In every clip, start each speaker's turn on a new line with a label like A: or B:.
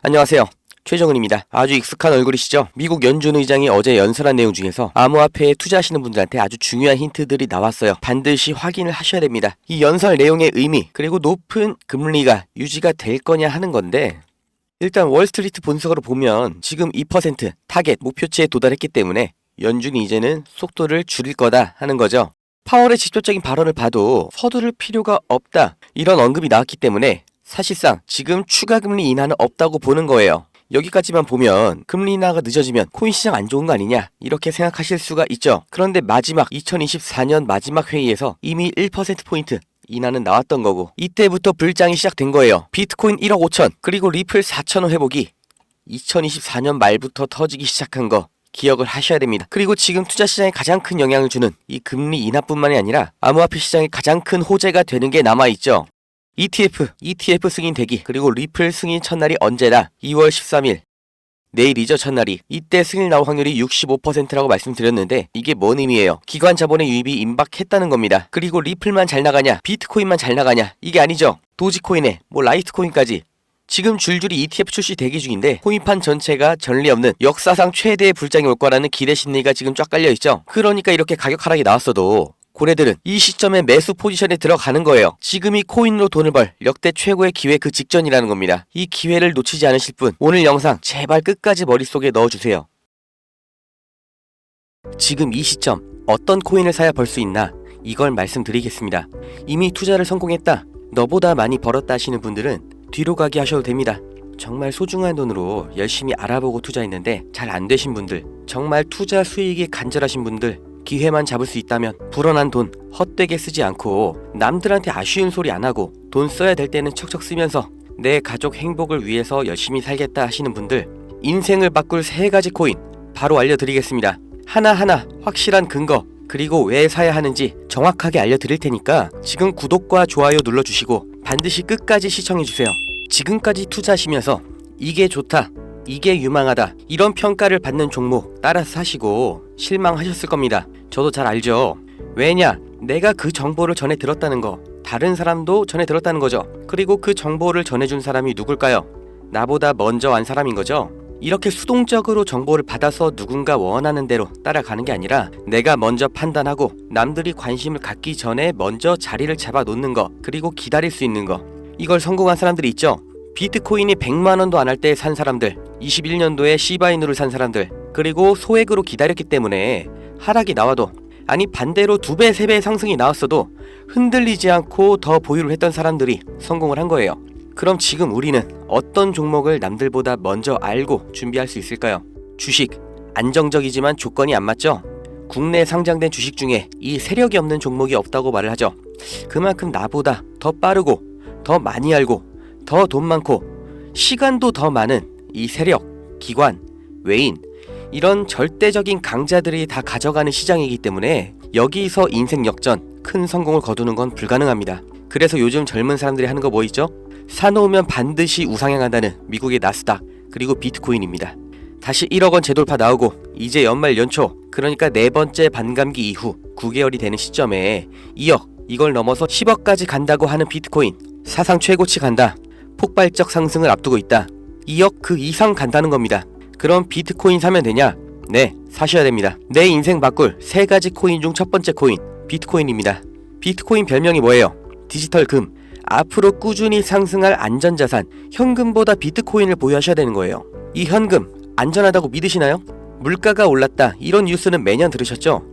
A: 안녕하세요. 최정은입니다. 아주 익숙한 얼굴이시죠? 미국 연준 의장이 어제 연설한 내용 중에서 암호화폐에 투자하시는 분들한테 아주 중요한 힌트들이 나왔어요. 반드시 확인을 하셔야 됩니다. 이 연설 내용의 의미, 그리고 높은 금리가 유지가 될 거냐 하는 건데, 일단 월스트리트 분석으로 보면 지금 2% 타겟 목표치에 도달했기 때문에 연준이 이제는 속도를 줄일 거다 하는 거죠. 파월의 직접적인 발언을 봐도 서두를 필요가 없다 이런 언급이 나왔기 때문에 사실상 지금 추가 금리 인하는 없다고 보는 거예요. 여기까지만 보면 금리 인하가 늦어지면 코인 시장 안 좋은 거 아니냐 이렇게 생각하실 수가 있죠. 그런데 마지막 2024년 마지막 회의에서 이미 1%포인트 인하는 나왔던 거고, 이때부터 불장이 시작된 거예요. 비트코인 1억 5천 그리고 리플 4천원 회복이 2024년 말부터 터지기 시작한 거 기억을 하셔야 됩니다. 그리고 지금 투자 시장에 가장 큰 영향을 주는 이 금리 인하뿐만이 아니라 암호화폐 시장에 가장 큰 호재가 되는 게 남아있죠. ETF 승인 대기, 그리고 리플 승인 첫날이 언제다? 2월 13일 내일이죠. 첫날이. 이때 승인 나올 확률이 65%라고 말씀드렸는데 이게 뭔 의미예요? 기관 자본의 유입이 임박했다는 겁니다. 그리고 리플만 잘 나가냐, 비트코인만 잘 나가냐, 이게 아니죠. 도지코인에 라이트코인까지 지금 줄줄이 ETF 출시 대기 중인데 코인판 전체가 전례 없는 역사상 최대의 불장이 올 거라는 기대 심리가 지금 쫙 깔려 있죠. 그러니까 이렇게 가격 하락이 나왔어도 고래들은 이 시점에 매수 포지션에 들어가는 거예요. 지금이 코인으로 돈을 벌 역대 최고의 기회 그 직전이라는 겁니다. 이 기회를 놓치지 않으실 분, 오늘 영상 제발 끝까지 머릿속에 넣어주세요. 지금 이 시점 어떤 코인을 사야 벌 수 있나, 이걸 말씀드리겠습니다. 이미 투자를 성공했다, 너보다 많이 벌었다 하시는 분들은 뒤로 가기 하셔도 됩니다. 정말 소중한 돈으로 열심히 알아보고 투자했는데 잘 안 되신 분들, 정말 투자 수익이 간절하신 분들, 기회만 잡을 수 있다면 불어난 돈 헛되게 쓰지 않고 남들한테 아쉬운 소리 안 하고 돈 써야 될 때는 척척 쓰면서 내 가족 행복을 위해서 열심히 살겠다 하시는 분들, 인생을 바꿀 3가지 코인 바로 알려드리겠습니다. 하나하나 확실한 근거, 그리고 왜 사야 하는지 정확하게 알려드릴 테니까 지금 구독과 좋아요 눌러주시고 반드시 끝까지 시청해주세요. 지금까지 투자하시면서 이게 좋다, 이게 유망하다 이런 평가를 받는 종목 따라서 사시고 실망하셨을 겁니다. 저도 잘 알죠. 왜냐? 내가 그 정보를 전해 들었다는 거, 다른 사람도 전해 들었다는 거죠. 그리고 그 정보를 전해준 사람이 누굴까요? 나보다 먼저 안 사람인 거죠. 이렇게 수동적으로 정보를 받아서 누군가 원하는 대로 따라가는 게 아니라 내가 먼저 판단하고 남들이 관심을 갖기 전에 먼저 자리를 잡아 놓는 거, 그리고 기다릴 수 있는 거, 이걸 성공한 사람들이 있죠. 비트코인이 100만원도 안 할 때 산 사람들, 21년도에 시바이누를 산 사람들, 그리고 소액으로 기다렸기 때문에 하락이 나와도, 아니 반대로 2배, 3배 상승이 나왔어도 흔들리지 않고 더 보유를 했던 사람들이 성공을 한 거예요. 그럼 지금 우리는 어떤 종목을 남들보다 먼저 알고 준비할 수 있을까요? 주식, 안정적이지만 조건이 안 맞죠? 국내 상장된 주식 중에 이 세력이 없는 종목이 없다고 말을 하죠. 그만큼 나보다 더 빠르고 더 많이 알고 더 돈 많고 시간도 더 많은 이 세력, 기관, 외인, 이런 절대적인 강자들이 다 가져가는 시장이기 때문에 여기서 인생 역전, 큰 성공을 거두는 건 불가능합니다. 그래서 요즘 젊은 사람들이 하는 거 뭐 있죠? 사놓으면 반드시 우상향한다는 미국의 나스닥, 그리고 비트코인입니다. 다시 1억원 재돌파 나오고 이제 연말 연초, 그러니까 4번째 반감기 이후 9개월이 되는 시점에 2억, 이걸 넘어서 10억까지 간다고 하는 비트코인, 사상 최고치 간다, 폭발적 상승을 앞두고 있다, 2억 그 이상 간다는 겁니다. 그럼 비트코인 사면 되냐? 네, 사셔야 됩니다. 내 인생 바꿀 3가지 코인 중 첫 번째 코인, 비트코인입니다. 비트코인 별명이 뭐예요? 디지털 금. 앞으로 꾸준히 상승할 안전자산, 현금보다 비트코인을 보유하셔야 되는 거예요. 이 현금 안전하다고 믿으시나요? 물가가 올랐다, 이런 뉴스는 매년 들으셨죠?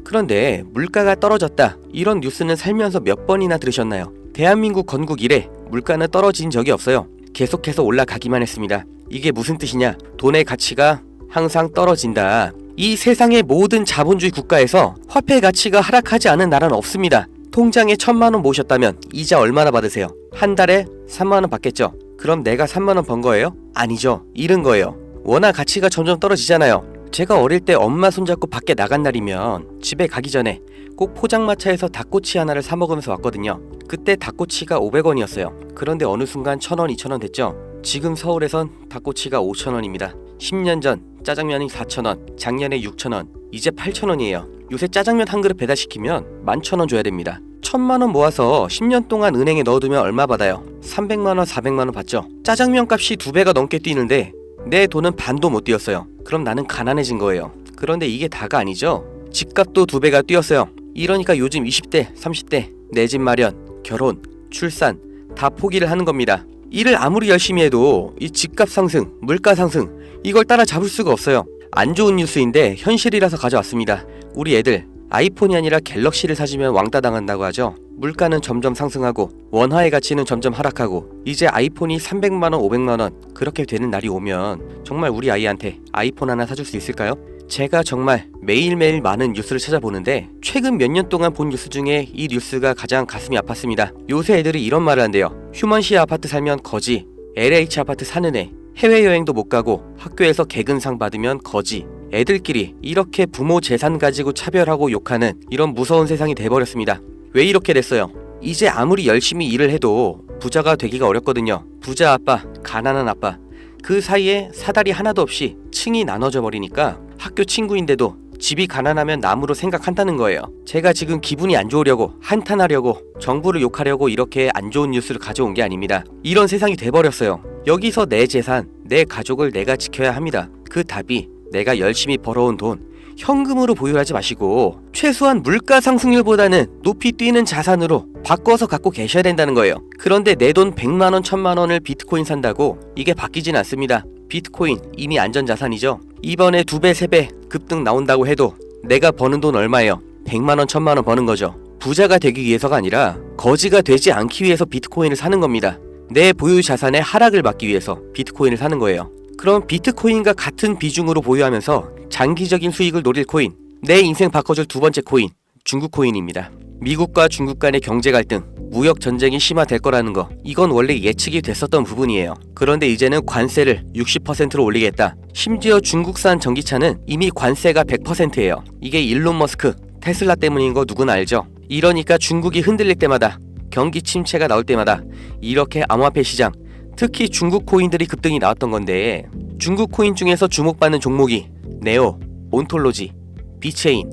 A: 그런데 물가가 떨어졌다, 이런 뉴스는 살면서 몇 번이나 들으셨나요? 대한민국 건국 이래 물가는 떨어진 적이 없어요. 계속해서 올라가기만 했습니다. 이게 무슨 뜻이냐? 돈의 가치가 항상 떨어진다. 이 세상의 모든 자본주의 국가에서 화폐 가치가 하락하지 않은 나라는 없습니다. 통장에 1000만원 모으셨다면 이자 얼마나 받으세요? 한 달에 3만원 받겠죠? 그럼 내가 3만원 번 거예요? 아니죠. 잃은 거예요. 워낙 가치가 점점 떨어지잖아요. 제가 어릴 때 엄마 손잡고 밖에 나간 날이면 집에 가기 전에 꼭 포장마차에서 닭꼬치 하나를 사 먹으면서 왔거든요. 그때 닭꼬치가 500원이었어요. 그런데 어느 순간 1000원, 2000원 됐죠. 지금 서울에선 닭꼬치가 5000원입니다. 10년 전 짜장면이 4000원, 작년에 6000원, 이제 8,000원이에요. 요새 짜장면 한 그릇 배달시키면 11,000원 줘야 됩니다. 1,000만원 모아서 10년 동안 은행에 넣어두면 얼마 받아요? 300만원, 400만원 받죠? 짜장면 값이 2배가 넘게 뛰는데 내 돈은 반도 못 뛰었어요. 그럼 나는 가난해진 거예요. 그런데 이게 다가 아니죠? 집값도 2배가 뛰었어요. 이러니까 요즘 20대, 30대 내 집 마련, 결혼, 출산 다 포기를 하는 겁니다. 일을 아무리 열심히 해도 이 집값 상승, 물가 상승 이걸 따라잡을 수가 없어요. 안 좋은 뉴스인데 현실이라서 가져왔습니다. 우리 애들 아이폰이 아니라 갤럭시를 사주면 왕따 당한다고 하죠. 물가는 점점 상승하고 원화의 가치는 점점 하락하고 이제 아이폰이 300만원, 500만원 그렇게 되는 날이 오면 정말 우리 아이한테 아이폰 하나 사줄 수 있을까요? 제가 정말 매일매일 많은 뉴스를 찾아보는데 최근 몇 년 동안 본 뉴스 중에 이 뉴스가 가장 가슴이 아팠습니다. 요새 애들이 이런 말을 한대요. 휴먼시 아파트 살면 거지, LH 아파트 사는 애, 해외여행도 못 가고 학교에서 개근상 받으면 거지. 애들끼리 이렇게 부모 재산 가지고 차별하고 욕하는 이런 무서운 세상이 돼버렸습니다. 왜 이렇게 됐어요? 이제 아무리 열심히 일을 해도 부자가 되기가 어렵거든요. 부자 아빠, 가난한 아빠 그 사이에 사다리 하나도 없이 층이 나눠져 버리니까 학교 친구인데도 집이 가난하면 남으로 생각한다는 거예요. 제가 지금 기분이 안 좋으려고 한탄하려고 정부를 욕하려고 이렇게 안 좋은 뉴스를 가져온 게 아닙니다. 이런 세상이 돼버렸어요. 여기서 내 재산, 내 가족을 내가 지켜야 합니다. 그 답이 내가 열심히 벌어온 돈 현금으로 보유하지 마시고 최소한 물가 상승률보다는 높이 뛰는 자산으로 바꿔서 갖고 계셔야 된다는 거예요. 그런데 내 돈 100만원, 1000만원을 비트코인 산다고 이게 바뀌진 않습니다. 비트코인 이미 안전자산이죠. 이번에 2배, 3배 급등 나온다고 해도 내가 버는 돈 얼마예요? 100만원, 1000만원 버는 거죠. 부자가 되기 위해서가 아니라 거지가 되지 않기 위해서 비트코인을 사는 겁니다. 내 보유 자산의 하락을 막기 위해서 비트코인을 사는 거예요. 그럼 비트코인과 같은 비중으로 보유하면서 장기적인 수익을 노릴 코인, 내 인생 바꿔줄 두 번째 코인, 중국 코인입니다. 미국과 중국 간의 경제 갈등, 무역 전쟁이 심화될 거라는 거, 이건 원래 예측이 됐었던 부분이에요. 그런데 이제는 관세를 60%로 올리겠다. 심지어 중국산 전기차는 이미 관세가 100%예요. 이게 일론 머스크, 테슬라 때문인 거 누구나 알죠? 이러니까 중국이 흔들릴 때마다, 경기 침체가 나올 때마다 이렇게 암호화폐 시장, 특히 중국 코인들이 급등이 나왔던 건데, 중국 코인 중에서 주목받는 종목이 네오, 온톨로지, 비체인,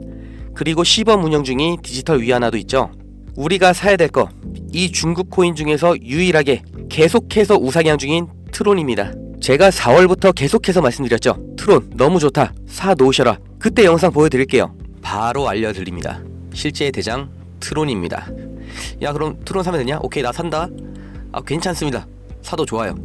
A: 그리고 시범 운영 중인 디지털 위안화도 있죠. 우리가 사야 될 거, 이 중국 코인 중에서 유일하게 계속해서 우상향 중인 트론입니다. 제가 4월부터 계속해서 말씀드렸죠. 트론 너무 좋다, 사 놓으셔라. 그때 영상 보여드릴게요. 바로 알려드립니다. 실제의 대장 트론입니다. 야, 그럼 트론 사면 되냐? 오케이, 나 산다. 아, 괜찮습니다. 사도 좋아요.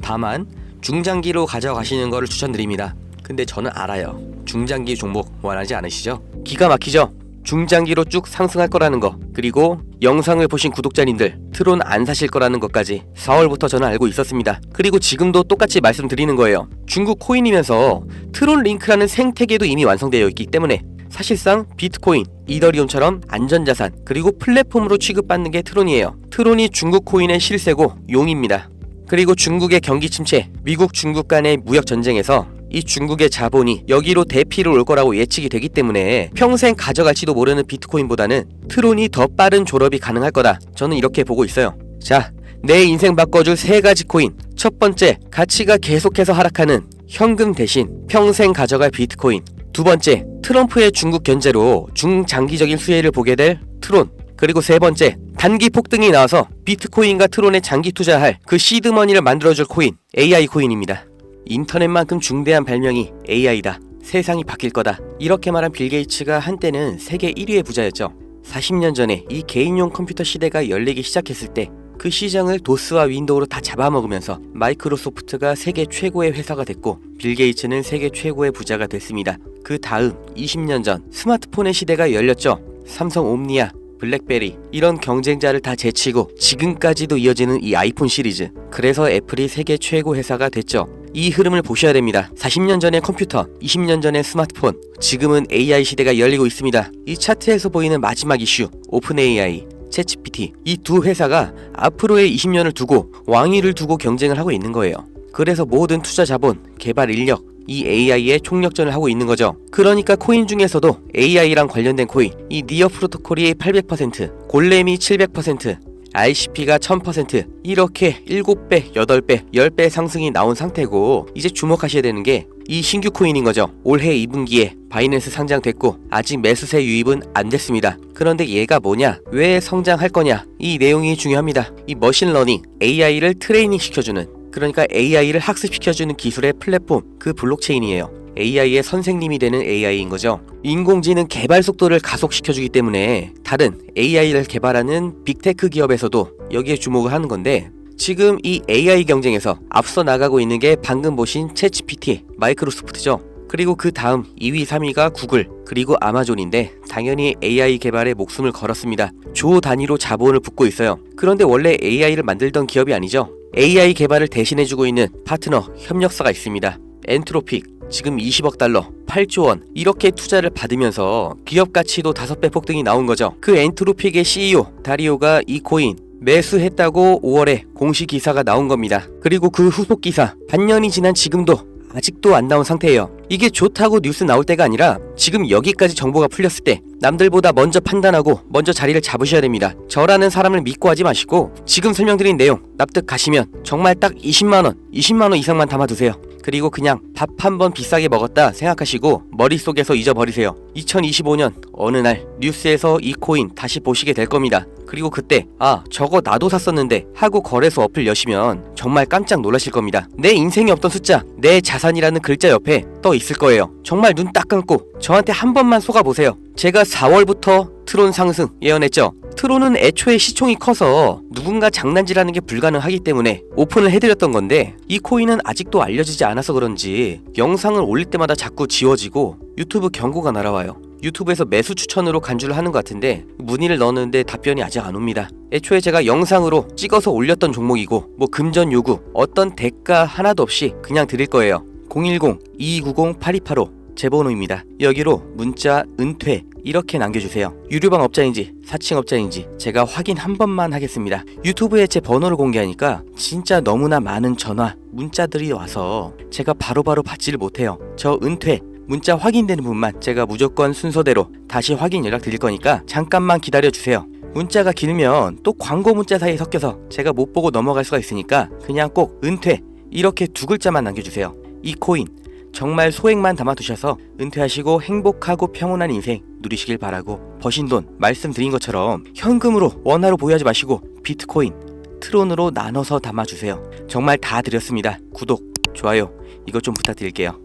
A: 다만 중장기로 가져가시는 거를 추천드립니다. 근데 저는 알아요. 중장기 종목 원하지 않으시죠? 기가 막히죠? 중장기로 쭉 상승할 거라는 거, 그리고 영상을 보신 구독자님들 트론 안 사실 거라는 것까지 4월부터 저는 알고 있었습니다. 그리고 지금도 똑같이 말씀드리는 거예요. 중국 코인이면서 트론 링크라는 생태계도 이미 완성되어 있기 때문에 사실상 비트코인, 이더리움처럼 안전자산, 그리고 플랫폼으로 취급받는 게 트론이에요. 트론이 중국 코인의 실세고 용입니다. 그리고 중국의 경기 침체, 미국 중국 간의 무역 전쟁에서 이 중국의 자본이 여기로 대피를 올 거라고 예측이 되기 때문에 평생 가져갈지도 모르는 비트코인보다는 트론이 더 빠른 졸업이 가능할 거다. 저는 이렇게 보고 있어요. 자, 내 인생 바꿔줄 3가지 코인. 첫 번째, 가치가 계속해서 하락하는 현금 대신 평생 가져갈 비트코인. 두 번째, 트럼프의 중국 견제로 중장기적인 수혜를 보게 될 트론. 그리고 세 번째, 단기 폭등이 나와서 비트코인과 트론에 장기 투자할 그 시드머니를 만들어줄 코인, AI 코인입니다. 인터넷만큼 중대한 발명이 AI다. 세상이 바뀔 거다. 이렇게 말한 빌 게이츠가 한때는 세계 1위의 부자였죠. 40년 전에 이 개인용 컴퓨터 시대가 열리기 시작했을 때 그 시장을 도스와 윈도우로 다 잡아먹으면서 마이크로소프트가 세계 최고의 회사가 됐고 빌 게이츠는 세계 최고의 부자가 됐습니다. 그 다음 20년 전 스마트폰의 시대가 열렸죠. 삼성 옴니아, 블랙베리 이런 경쟁자를 다 제치고 지금까지도 이어지는 이 아이폰 시리즈. 그래서 애플이 세계 최고 회사가 됐죠. 이 흐름을 보셔야 됩니다. 40년 전의 컴퓨터, 20년 전의 스마트폰, 지금은 AI 시대가 열리고 있습니다. 이 차트에서 보이는 마지막 이슈, 오픈 AI, 챗GPT, 이 두 회사가 앞으로의 20년을 두고 왕위를 두고 경쟁을 하고 있는 거예요. 그래서 모든 투자 자본, 개발 인력, 이 AI의 총력전을 하고 있는 거죠. 그러니까 코인 중에서도 AI랑 관련된 코인, 이 니어 프로토콜이 800%, 골렘이 700%, ICP가 1000%, 이렇게 7배, 8배, 10배 상승이 나온 상태고, 이제 주목하셔야 되는 게 이 신규 코인인 거죠. 올해 2분기에 바이낸스 상장됐고 아직 매수세 유입은 안 됐습니다. 그런데 얘가 뭐냐? 왜 성장할 거냐? 이 내용이 중요합니다. 이 머신러닝, AI를 트레이닝 시켜주는, 그러니까 AI를 학습시켜주는 기술의 플랫폼, 그 블록체인이에요. AI의 선생님이 되는 AI인 거죠. 인공지능 개발 속도를 가속시켜주기 때문에 다른 AI를 개발하는 빅테크 기업에서도 여기에 주목을 하는 건데, 지금 이 AI 경쟁에서 앞서 나가고 있는 게 방금 보신 챗GPT, 마이크로소프트죠. 그리고 그 다음 2위, 3위가 구글, 그리고 아마존인데 당연히 AI 개발에 목숨을 걸었습니다. 조 단위로 자본을 붓고 있어요. 그런데 원래 AI를 만들던 기업이 아니죠. AI 개발을 대신해주고 있는 파트너, 협력사가 있습니다. 엔트로픽, 지금 20억 달러, 8조 원 이렇게 투자를 받으면서 기업 가치도 5배 폭등이 나온 거죠. 그 엔트로픽의 CEO 다리오가 이 코인 매수했다고 5월에 공식 기사가 나온 겁니다. 그리고 그 후속 기사 반년이 지난 지금도 아직도 안 나온 상태예요. 이게 좋다고 뉴스 나올 때가 아니라 지금 여기까지 정보가 풀렸을 때 남들보다 먼저 판단하고 먼저 자리를 잡으셔야 됩니다. 저라는 사람을 믿고 하지 마시고 지금 설명드린 내용 납득 가시면 정말 딱 20만원 이상만 담아두세요. 그리고 그냥 밥 한 번 비싸게 먹었다 생각하시고 머릿속에서 잊어버리세요. 2025년 어느 날 뉴스에서 이 코인 다시 보시게 될 겁니다. 그리고 그때 저거 나도 샀었는데 하고 거래소 어플 여시면 정말 깜짝 놀라실 겁니다. 내 인생에 없던 숫자, 내 자산이라는 글자 옆에 떠 있을 거예요. 정말 눈 딱 감고 저한테 한 번만 속아보세요. 제가 4월부터 트론 상승 예언했죠. 트론은 애초에 시총이 커서 누군가 장난질하는 게 불가능하기 때문에 오픈을 해드렸던 건데, 이 코인은 아직도 알려지지 않아서 그런지 영상을 올릴 때마다 자꾸 지워지고 유튜브 경고가 날아와요. 유튜브에서 매수 추천으로 간주를 하는 것 같은데 문의를 넣었는데 답변이 아직 안 옵니다. 애초에 제가 영상으로 찍어서 올렸던 종목이고 뭐 금전 요구 어떤 대가 하나도 없이 그냥 드릴 거예요. 010-2290-8285 제 번호입니다. 여기로 문자 은퇴 이렇게 남겨주세요. 유료방 업자인지 사칭 업자인지 제가 확인 한 번만 하겠습니다. 유튜브에 제 번호를 공개하니까 진짜 너무나 많은 전화, 문자들이 와서 제가 바로바로 받지를 못해요. 저 은퇴 문자 확인되는 분만 제가 무조건 순서대로 다시 확인 연락 드릴 거니까 잠깐만 기다려주세요. 문자가 길면 또 광고 문자 사이에 섞여서 제가 못 보고 넘어갈 수가 있으니까 그냥 꼭 은퇴 이렇게 2글자만 남겨주세요. 이 코인 정말 소액만 담아두셔서 은퇴하시고 행복하고 평온한 인생 누리시길 바라고, 버신 돈 말씀드린 것처럼 현금으로 원화로 보유하지 마시고 비트코인, 트론으로 나눠서 담아주세요. 정말 다 드렸습니다. 구독, 좋아요 이것 좀 부탁드릴게요.